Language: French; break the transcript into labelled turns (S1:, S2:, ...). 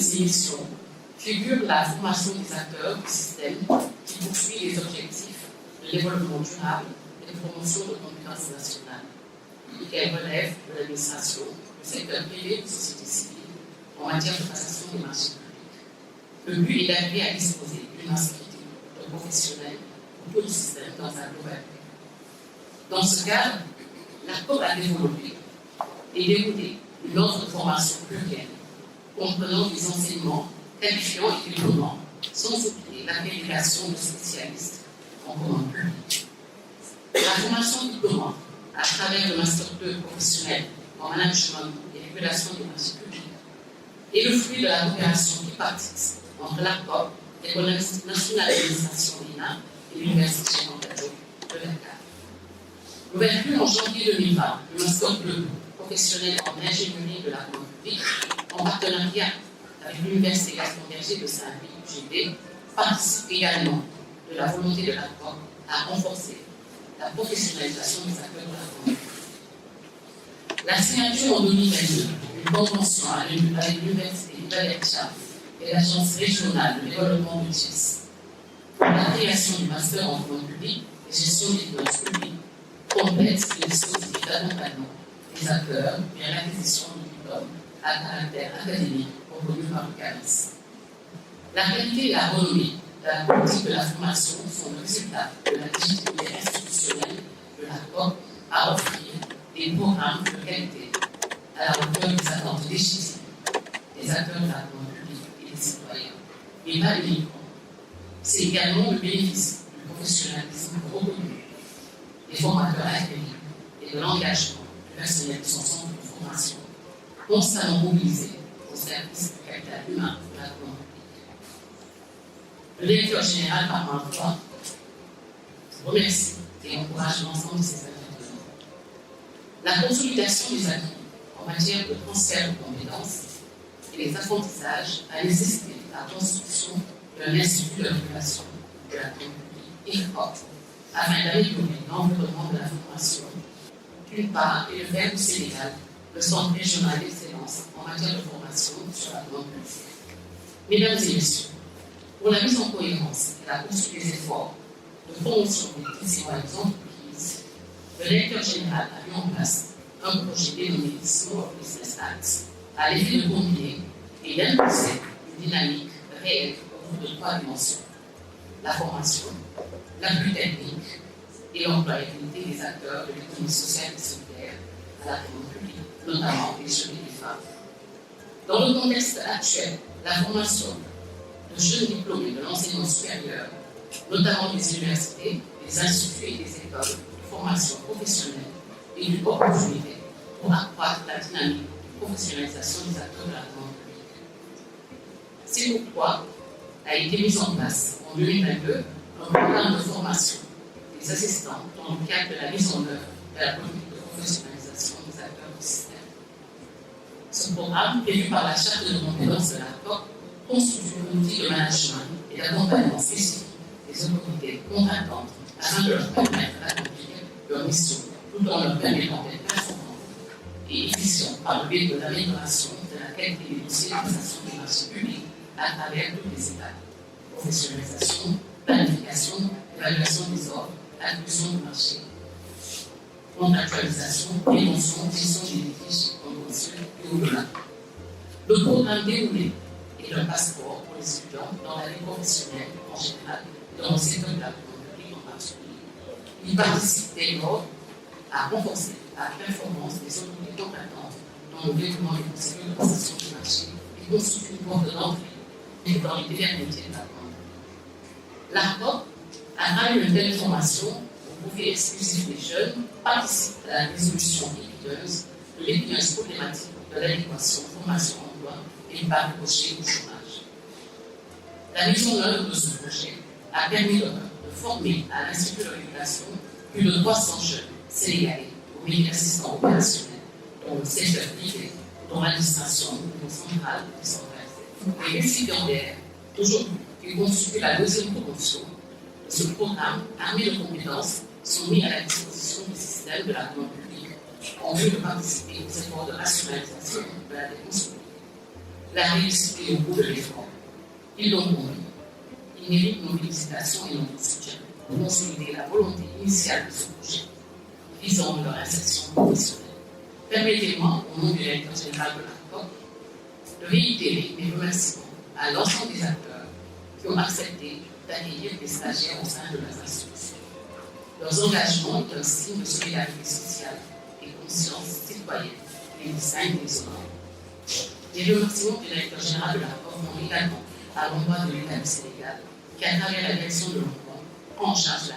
S1: ces missions figure la formation des acteurs du système qui poursuit les objectifs de développement durable et de promotion de compétences nationales. Elle relève de l'administration, du secteur privé et de la société civile en matière de passation des marchés publics. Le but est d'arriver à disposer d'une masse critique de professionnels pour tout le système dans sa globalité. Dans ce cadre, la COP a développé et déroulé une offre de formation plurielle comprenant des enseignements qualifiants et diplômants, sans oublier l'agrégation de spécialistes en commande publique. La formation diplômante à travers le Master 2 professionnel en management et régulation des marchés publics est le fruit de la coopération tripartite entre l'ARCOP, l'École nationale d'administration l'INA et l'Université Cheikh Anta Diop de Dakar. L'ouverture en janvier 2020 du Master 2 professionnel en ingénierie de la commande publique en partenariat avec l'Université Gaston Berger de Saint-Louis, UGB, participe également de la volonté de l'ARCOP à renforcer la professionnalisation des acteurs de la commande publique. La signature en 2022 d'une convention avec l'Université Valère-Charles et l'Agence régionale de développement de Thiès pour la création du master en commande publique et gestion des finances publiques complète le dispositif d'accompagnement des acteurs vers l'acquisition du diplôme à caractère académique reconnu par le CAMIS. La qualité et la renommée de la politique de la formation sont le résultat de la légitimité institutionnelle de la COP à offrir des programmes de qualité à la hauteur des attentes légitimes des acteurs de la commande publique et des citoyens, mais pas uniquement. C'est également le bénéfice du professionnalisme reconnu des formateurs académiques et de l'engagement du personnel de son centre de formation, constamment mobilisé au service du capital humain de la commande publique. Le directeur général, par un droit, remercie et encourage l'ensemble de ses intervenants. La consolidation des acquis en matière de transfert de compétences et les apprentissages a nécessité la construction d'un institut de régulation de la commande publique IRCOP afin d'améliorer l'environnement de la formation, d'une part, et de faire du Sénégal le centre régional d'excellence en matière de formation sur la commande publique. Mesdames et messieurs, pour la mise en cohérence et la poursuite des efforts de promotion des petites et moyennes entreprises, le directeur général a mis en place un projet dénommé Small Business Act à l'effet de combiner et d'impulser une dynamique réelle autour de 3 dimensions: la formation, l'appui technique et l'employabilité des acteurs de l'économie sociale et solidaire à la commande publique, notamment les jeunes et les femmes. Dans le contexte actuel, la formation de jeunes diplômés de l'enseignement supérieur, notamment des universités, des instituts et des écoles de formation professionnelle, et une opportunité pour accroître la dynamique de professionnalisation des acteurs de la commande publique. C'est pourquoi a été mis en place en 2022 un programme de formation des assistants dans le cadre de la mise en œuvre de la politique de professionnalisation des acteurs du système. Ce programme, prévu par la charte de compétences de la COP, constitue un outil de management et d'accompagnement spécifique des autorités contractantes afin de leur permettre d'accomplir leur mission tout en leur permettant d'être performants et efficients par le biais de l'amélioration de la qualité des dossiers de passation des marchés publics à travers toutes les étapes: professionnalisation, planification, évaluation des offres, attribution du marché, contractualisation, prévention, gestion des litiges, contentieux et au-delà. Le programme déroulé est un passeport pour les étudiants dans la vie professionnelle en général et dans le secteur de la commande publique en particulier. Il participe dès lors à renforcer la performance des autorités compétentes dans le développement des procédures de passation du marché et constitue une porte d'entrée dans les divers métiers de la commande. L'ARCOP, à travers une telle formation au profit exclusif des jeunes, participe à la résolution épineuse de l'épineuse problématique de l'adéquation formation-emploi et par ricochet au chômage. La mise en œuvre de ce projet a permis de former à l'Institut de régulation plus de 300 jeunes sénégalais au métier d'assistant opérationnel dans le secteur privé, dont l'administration au niveau central et décentralisé. Et récipiendaires, aujourd'hui, qui constituent la deuxième promotion de ce programme, armés de compétences, sont mis à la disposition du système de la commande publique en vue de participer aux efforts de rationalisation de la dépense publique. la réussite et le goût de l'effort. Ils l'ont compris. Ils méritent nos félicitations et notre soutien pour consolider la volonté initiale de ce projet visant leur insertion professionnelle. Permettez-moi, au nom du directeur général de la COP, de réitérer mes remerciements à l'ensemble des acteurs qui ont accepté d'accueillir des stagiaires au sein de leurs institutions. Leurs engagements est un signe de solidarité sociale et conscience citoyenne qui les distingue des autres. Les remerciements du directeur général de la COP vont également à l'endroit de l'État du Sénégal, qui, à travers la direction de l'emploi, prend en charge la